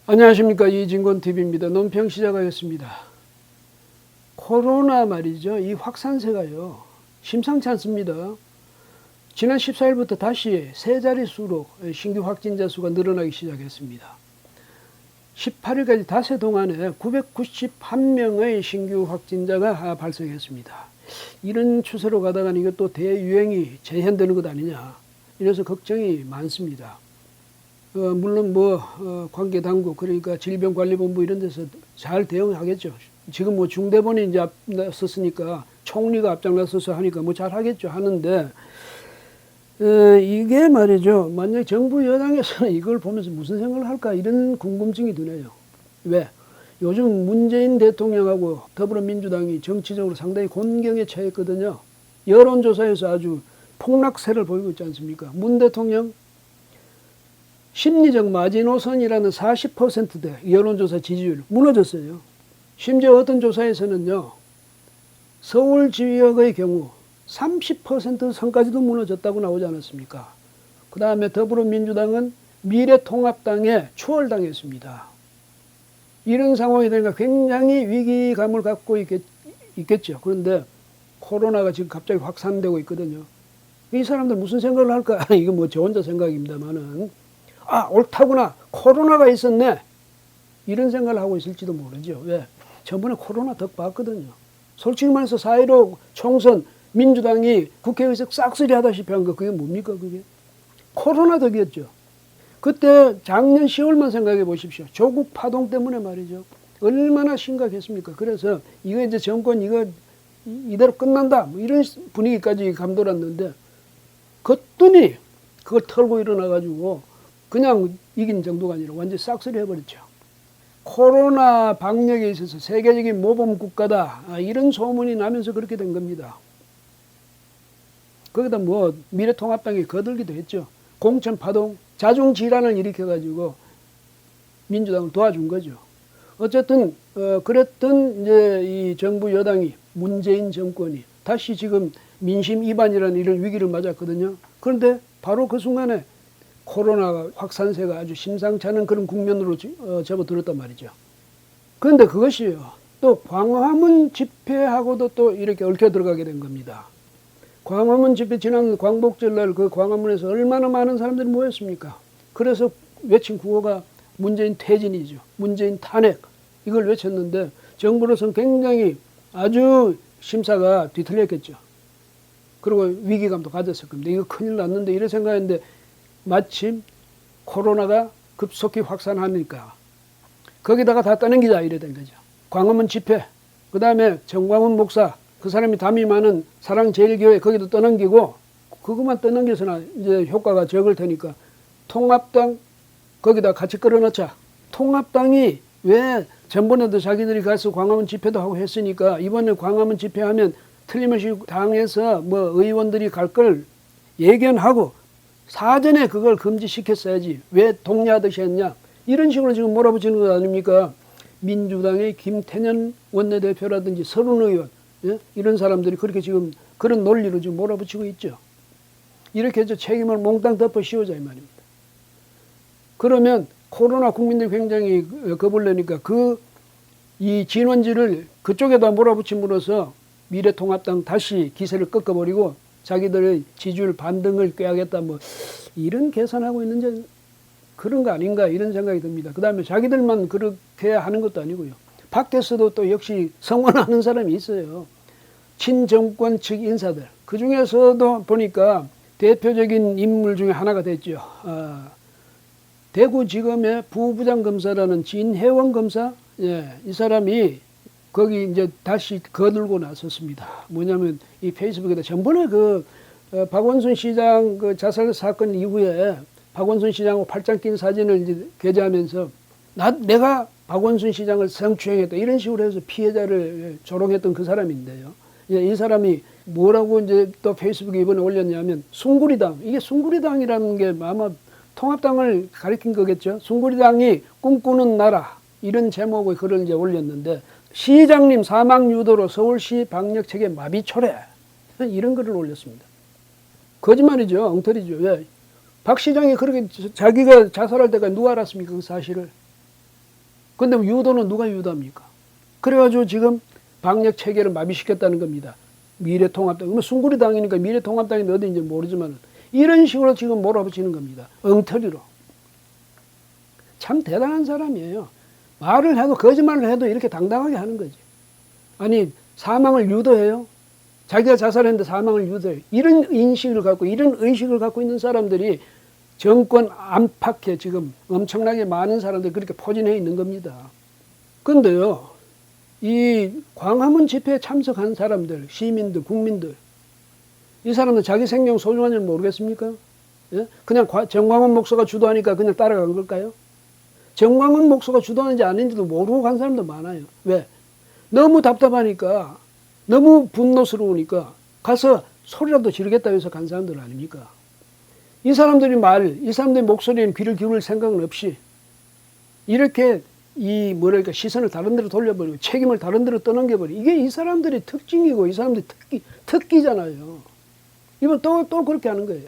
안녕하십니까, 이진권TV입니다. 논평 시작하겠습니다. 코로나 말이죠. 이 확산세가요, 심상치 않습니다. 지난 14일부터 다시 세 자릿수로 신규 확진자 수가 늘어나기 시작했습니다. 18일까지 닷새 동안에 991명의 신규 확진자가 발생했습니다. 이런 추세로 가다가는 이것도 대유행이 재현되는 것 아니냐, 이래서 걱정이 많습니다. 물론 관계 당국, 그러니까 질병관리본부 이런 데서 잘 대응하겠죠. 지금 중대본이 이제 앞나섰으니까, 총리가 앞장나서서 하니까 잘 하겠죠. 하는데 이게 말이죠, 만약 정부 여당에서는 이걸 보면서 무슨 생각을 할까, 이런 궁금증이 드네요. 왜? 요즘 문재인 대통령하고 더불어민주당이 정치적으로 상당히 곤경에 처했거든요. 여론조사에서 아주 폭락세를 보이고 있지 않습니까? 문 대통령 심리적 마지노선이라는 40%대 여론조사 지지율 무너졌어요. 심지어 어떤 조사에서는요, 서울 지역의 경우 30% 선까지도 무너졌다고 나오지 않았습니까? 그 다음에 더불어민주당은 미래통합당에 추월당했습니다. 이런 상황이 되니까 굉장히 위기감을 갖고 있겠죠. 그런데 코로나가 지금 갑자기 확산되고 있거든요. 이 사람들 무슨 생각을 할까? 이건 저 혼자 생각입니다만은, 옳다구나, 코로나가 있었네, 이런 생각을 하고 있을지도 모르죠. 왜? 저번에 코로나 덕 봤거든요. 솔직히 말해서 4.15 총선 민주당이 국회의석 싹쓸이 하다시피 한 거, 그게 뭡니까? 그게 코로나 덕이었죠. 그때 작년 10월만 생각해 보십시오. 조국 파동 때문에 말이죠, 얼마나 심각했습니까? 그래서 이거 이제 정권 이대로 끝난다, 이런 분위기까지 감돌았는데, 걷더니 그걸 털고 일어나가지고 그냥 이긴 정도가 아니라 완전히 싹쓸이 해버렸죠. 코로나 방역에 있어서 세계적인 모범 국가다, 이런 소문이 나면서 그렇게 된 겁니다. 거기다 미래통합당이 거들기도 했죠. 공천파동, 자중질환을 일으켜가지고 민주당을 도와준 거죠. 어쨌든 그랬던 이제 이 정부 여당이, 문재인 정권이 다시 지금 민심 위반이라는 이런 위기를 맞았거든요. 그런데 바로 그 순간에 코로나 확산세가 아주 심상치 않은 그런 국면으로 접어들었단 말이죠. 그런데 그것이요, 또 광화문 집회하고도 또 이렇게 얽혀 들어가게 된 겁니다. 광화문 집회, 지난 광복절날 그 광화문에서 얼마나 많은 사람들이 모였습니까? 그래서 외친 구호가 문재인 퇴진이죠. 문재인 탄핵, 이걸 외쳤는데 정부로서는 굉장히 아주 심사가 뒤틀렸겠죠. 그리고 위기감도 가졌을 겁니다. 이거 큰일 났는데, 이래 생각했는데 마침 코로나가 급속히 확산하니까 거기다가 다 떠넘기자, 이래 된 거죠. 광화문 집회, 그 다음에 정광훈 목사, 그 사람이 담이 많은 사랑제일교회, 거기도 떠넘기고, 그것만 떠넘겨서는 이제 효과가 적을 테니까 통합당 거기다 같이 끌어넣자. 통합당이 왜 전번에도 자기들이 가서 광화문 집회도 하고 했으니까 이번에 광화문 집회하면 틀림없이 당에서 의원들이 갈 걸 예견하고 사전에 그걸 금지시켰어야지, 왜 동의하듯이 했냐, 이런 식으로 지금 몰아붙이는 것 아닙니까? 민주당의 김태년 원내대표라든지 서른 의원, 이런 사람들이 그렇게 지금 그런 논리로 지금 몰아붙이고 있죠. 이렇게 해서 책임을 몽땅 덮어 씌우자, 이 말입니다. 그러면 코로나 국민들이 굉장히 겁을 내니까 이 진원지를 그쪽에다 몰아붙임으로써 미래통합당 다시 기세를 꺾어버리고 자기들의 지지율 반등을 꾀하겠다, 이런 계산하고 있는지 그런 거 아닌가, 이런 생각이 듭니다. 그 다음에 자기들만 그렇게 하는 것도 아니고요, 밖에서도 또 역시 성원하는 사람이 있어요. 친정권 측 인사들, 그 중에서도 보니까 대표적인 인물 중에 하나가 됐죠. 대구지검의 부부장 검사라는 진혜원 검사, 이 사람이 거기 이제 다시 거들고 나섰습니다. 뭐냐면 이 페이스북에다 전번에 박원순 시장 자살 사건 이후에 박원순 시장하고 팔짱 낀 사진을 이제 게재하면서 내가 박원순 시장을 성추행했다, 이런 식으로 해서 피해자를 조롱했던 그 사람인데요. 이 사람이 뭐라고 이제 또 페이스북에 이번에 올렸냐면, 숭구리당, 이게 숭구리당이라는 게 아마 통합당을 가리킨 거겠죠. 숭구리당이 꿈꾸는 나라, 이런 제목의 글을 이제 올렸는데, 시장님 사망 유도로 서울시 방역 체계 마비 초래, 이런 글을 올렸습니다. 거짓말이죠. 엉터리죠. 왜? 박 시장이 그렇게 자기가 자살할 때까지 누가 알았습니까? 그 사실을. 근데 유도는 누가 유도합니까? 그래가지고 지금 방역 체계를 마비시켰다는 겁니다. 미래통합당. 그러면 숭구리당이니까 미래통합당이 어디인지 모르지만 이런 식으로 지금 몰아붙이는 겁니다. 엉터리로. 참 대단한 사람이에요. 말을 해도 거짓말을 해도 이렇게 당당하게 하는 거지. 아니 사망을 유도해요? 자기가 자살했는데 사망을 유도해요. 이런 인식을 갖고 이런 의식을 갖고 있는 사람들이 정권 안팎에 지금 엄청나게 많은 사람들이 그렇게 포진해 있는 겁니다. 근데요, 이 광화문 집회에 참석한 사람들, 시민들, 국민들, 이 사람들 자기 생명 소중한 줄 모르겠습니까? 예? 그냥 정광훈 목사가 주도하니까 그냥 따라간 걸까요? 정광훈 목사가 주도하는지 아닌지도 모르고 간 사람도 많아요. 왜? 너무 답답하니까, 너무 분노스러우니까 가서 소리라도 지르겠다 해서 간 사람들 아닙니까? 이 사람들이 이 사람들의 목소리에 귀를 기울일 생각은 없이 이렇게 시선을 다른 데로 돌려버리고 책임을 다른 데로 떠넘겨버리고 이게 이 사람들의 특징이고 이 사람들의 특기잖아요. 이번 또 그렇게 하는 거예요.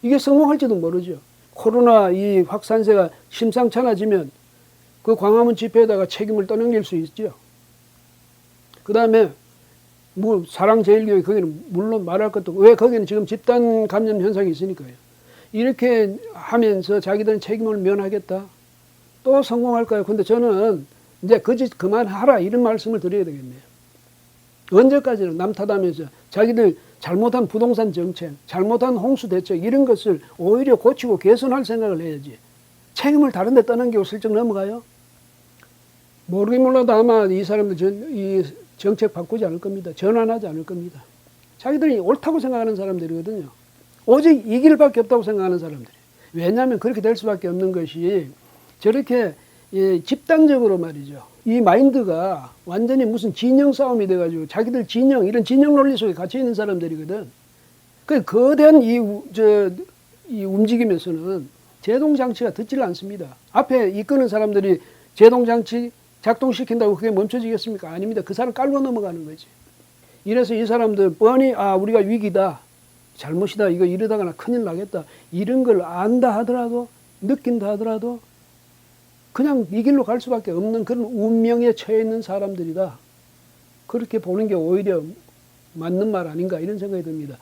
이게 성공할지도 모르죠. 코로나 이 확산세가 심상찮아지면 그 광화문 집회에다가 책임을 떠넘길 수 있죠. 그 다음에 사랑제일교회 거기는 물론 말할 것도 없고, 왜 거기는 지금 집단 감염 현상이 있으니까요. 이렇게 하면서 자기들은 책임을 면하겠다. 또 성공할까요? 근데 저는 이제 그 짓 그만하라 이런 말씀을 드려야 되겠네요. 언제까지는 남 탓하면서 자기들 잘못한 부동산 정책, 잘못한 홍수 대책 이런 것을 오히려 고치고 개선할 생각을 해야지. 책임을 다른 데 떠넘기고 슬쩍 넘어가요? 모르긴 몰라도 아마 이 사람들 이 정책 바꾸지 않을 겁니다. 전환하지 않을 겁니다. 자기들이 옳다고 생각하는 사람들이거든요. 오직 이 길밖에 없다고 생각하는 사람들이. 왜냐하면 그렇게 될 수밖에 없는 것이 저렇게 집단적으로 말이죠. 이 마인드가 완전히 무슨 진영 싸움이 돼가지고 자기들 이런 진영 논리 속에 갇혀 있는 사람들이거든. 그 거대한 이 움직임에서는 제동장치가 듣지를 않습니다. 앞에 이끄는 사람들이 제동장치 작동시킨다고 그게 멈춰지겠습니까? 아닙니다. 그 사람 깔고 넘어가는 거지. 이래서 이 사람들 뻔히 우리가 위기다. 잘못이다. 이거 이러다가 나 큰일 나겠다. 이런 걸 안다 하더라도 느낀다 하더라도 그냥 이 길로 갈 수밖에 없는 그런 운명에 처해 있는 사람들이다. 그렇게 보는 게 오히려 맞는 말 아닌가 이런 생각이 듭니다.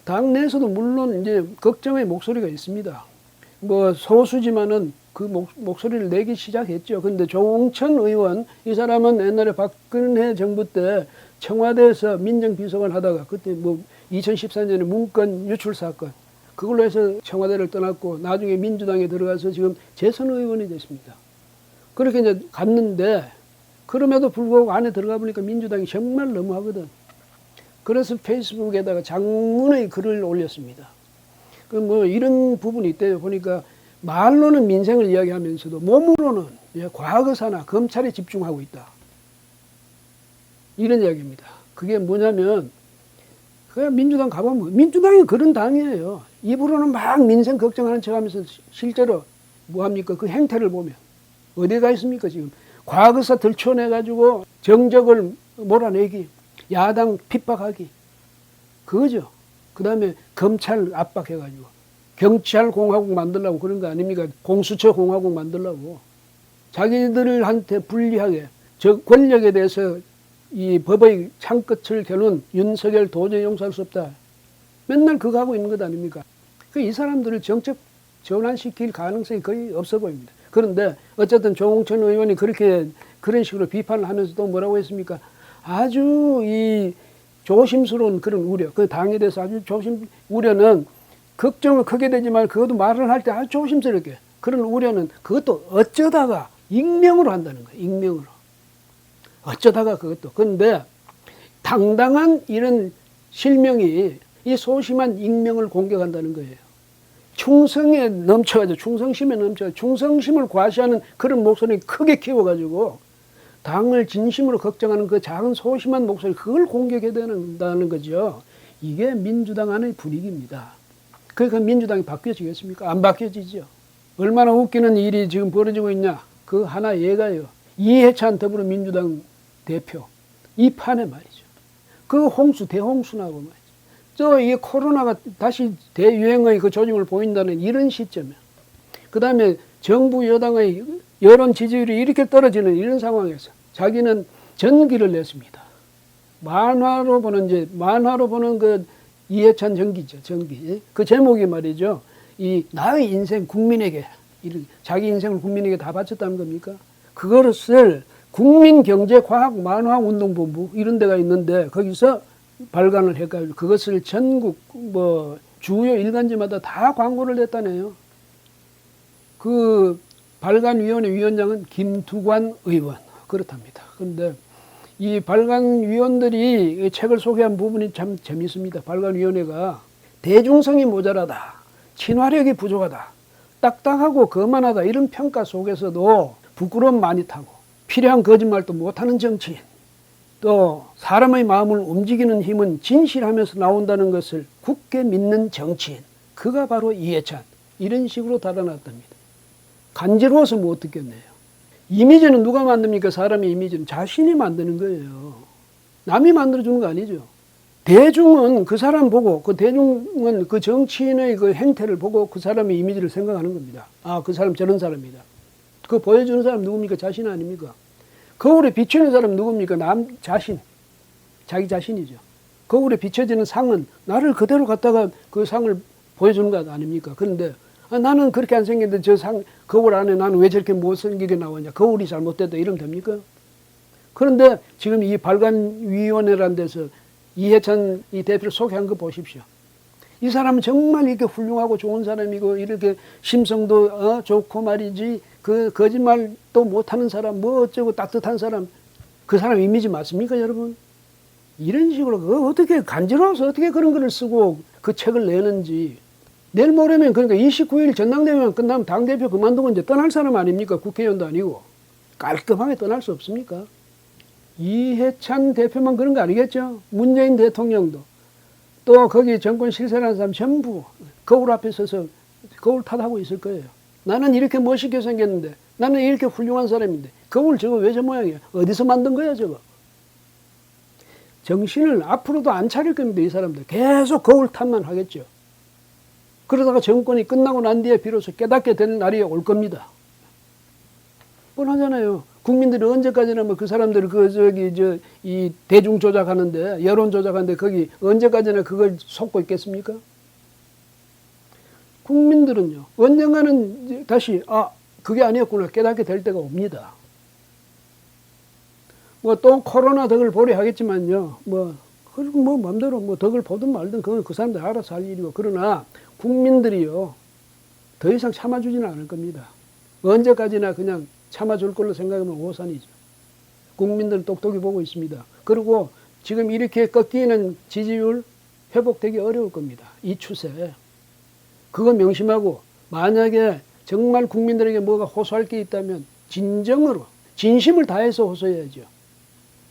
당내에서도 물론 이제 걱정의 목소리가 있습니다. 소수지만은 그 목소리를 내기 시작했죠. 근데 조홍천 의원, 이 사람은 옛날에 박근혜 정부 때 청와대에서 민정비서관 하다가 그때 2014년에 문건 유출 사건, 그걸로 해서 청와대를 떠났고 나중에 민주당에 들어가서 지금 재선 의원이 됐습니다. 그렇게 이제 갔는데 그럼에도 불구하고 안에 들어가 보니까 민주당이 정말 너무하거든. 그래서 페이스북에다가 장문의 글을 올렸습니다. 이런 부분이 있대요. 보니까 말로는 민생을 이야기하면서도 몸으로는 과거사나 검찰에 집중하고 있다. 이런 이야기입니다. 그게 뭐냐면 그냥 민주당 가보면 민주당이 그런 당이에요. 입으로는 막 민생 걱정하는 척하면서 실제로 뭐합니까? 그 행태를 보면 어디가 있습니까? 지금 과거사 들춰내가지고 정적을 몰아내기, 야당 핍박하기, 그거죠. 그 다음에 검찰 압박해가지고 경찰 공화국 만들려고 그런 거 아닙니까? 공수처 공화국 만들려고 자기들한테 불리하게 권력에 대해서 이 법의 창끝을 겨눈 윤석열 도저히 용서할 수 없다. 맨날 그거 하고 있는 것 아닙니까? 이 사람들을 정책 전환시킬 가능성이 거의 없어 보입니다. 그런데 어쨌든 조홍천 의원이 그런 식으로 비판을 하면서도 뭐라고 했습니까? 아주 조심스러운 그런 우려, 그 당에 대해서 아주 우려는 걱정은 크게 되지만 그것도 말을 할 때 아주 조심스럽게 그런 우려는 그것도 어쩌다가 익명으로 한다는 거예요. 익명으로. 어쩌다가 그것도. 그런데 당당한 이런 실명이 이 소심한 익명을 공격한다는 거예요. 충성심에 넘쳐가지고 충성심을 과시하는 그런 목소리를 크게 키워가지고 당을 진심으로 걱정하는 그 작은 소심한 목소리 그걸 공격해야 된다는 거죠. 이게 민주당 안의 분위기입니다. 그러니까 민주당이 바뀌어지겠습니까? 안 바뀌어지죠. 얼마나 웃기는 일이 지금 벌어지고 있냐. 그 하나 예가요. 이해찬 더불어민주당 대표. 이 판에 말이죠. 그 대홍수 나고 말이죠. 이게 코로나가 다시 대유행의 그 조짐을 보인다는 이런 시점에. 그 다음에 정부 여당의 여론 지지율이 이렇게 떨어지는 이런 상황에서 자기는 전기를 냈습니다. 만화로 보는 그 이해찬 전기죠, 전기. 그 제목이 말이죠. 이 나의 인생 국민에게, 자기 인생을 국민에게 다 바쳤다는 겁니까? 그것을 국민경제과학만화운동본부 이런 데가 있는데 거기서 발간을 해가지고 그것을 전국 주요 일간지마다 다 광고를 냈다네요. 그 발간위원회 위원장은 김두관 의원 그렇답니다. 그런데 이 발간위원들이 책을 소개한 부분이 참 재미있습니다. 발간위원회가 대중성이 모자라다, 친화력이 부족하다, 딱딱하고 거만하다 이런 평가 속에서도 부끄러움 많이 타고 필요한 거짓말도 못하는 정치인, 또 사람의 마음을 움직이는 힘은 진실하면서 나온다는 것을 굳게 믿는 정치인, 그가 바로 이해찬, 이런 식으로 달아났답니다. 간지러워서 못 듣겠네요. 이미지는 누가 만듭니까? 사람의 이미지는 자신이 만드는 거예요. 남이 만들어주는 거 아니죠. 대중은 그 사람 보고, 대중은 그 정치인의 그 행태를 보고 그 사람의 이미지를 생각하는 겁니다. 아, 그 사람 저런 사람이다. 그 보여주는 사람 누굽니까? 자신 아닙니까? 거울에 비추는 사람 누굽니까? 자기 자신이죠. 거울에 비춰지는 상은 나를 그대로 갖다가 그 상을 보여주는 것 아닙니까? 그런데 나는 그렇게 안 생겼는데 저 거울 안에 나는 왜 저렇게 못생기게 나왔냐? 거울이 잘못됐다 이러면 됩니까? 그런데 지금 이 발간위원회라는 데서 이해찬 이 대표를 소개한 거 보십시오. 이 사람은 정말 이렇게 훌륭하고 좋은 사람이고 이렇게 심성도 좋고 말이지 그 거짓말도 못하는 사람 뭐 어쩌고 따뜻한 사람, 그 사람 이미지 맞습니까 여러분? 이런 식으로 그 어떻게 간지러워서 어떻게 그런 글을 쓰고 그 책을 내는지. 내일 모레면 그러니까 29일 전당대회만 끝나면 당대표 그만두고 이제 떠날 사람 아닙니까? 국회의원도 아니고. 깔끔하게 떠날 수 없습니까? 이해찬 대표만 그런 거 아니겠죠? 문재인 대통령도 또 거기 정권 실세라는 사람 전부 거울 앞에 서서 거울 탓하고 있을 거예요. 나는 이렇게 멋있게 생겼는데, 나는 이렇게 훌륭한 사람인데 거울 저거 왜 저 모양이야? 어디서 만든 거야 저거? 정신을 앞으로도 안 차릴 겁니다. 이 사람들 계속 거울 탓만 하겠죠. 그러다가 정권이 끝나고 난 뒤에 비로소 깨닫게 되는 날이 올 겁니다. 뻔하잖아요. 국민들이 언제까지나 그 사람들 이 대중 조작하는데, 여론 조작하는데 거기 언제까지나 그걸 속고 있겠습니까? 국민들은요, 언젠가는 다시 그게 아니었구나 깨닫게 될 때가 옵니다. 또 코로나 덕을 보려 하겠지만요, 마음대로 덕을 보든 말든 그건 그 사람들 알아서 할 일이고, 그러나 국민들이요 더 이상 참아주지는 않을 겁니다. 언제까지나 그냥 참아줄 걸로 생각하면 오산이죠. 국민들은 똑똑히 보고 있습니다. 그리고 지금 이렇게 꺾이는 지지율 회복되기 어려울 겁니다. 이 추세. 그거 명심하고 만약에 정말 국민들에게 뭐가 호소할 게 있다면 진정으로 진심을 다해서 호소해야죠.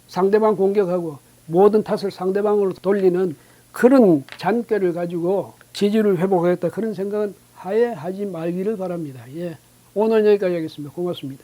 상대방 공격하고 모든 탓을 상대방으로 돌리는 그런 잔꾀를 가지고 지지를 회복하겠다 그런 생각은 하지 말기를 바랍니다. 예. 오늘 여기까지 하겠습니다. 고맙습니다.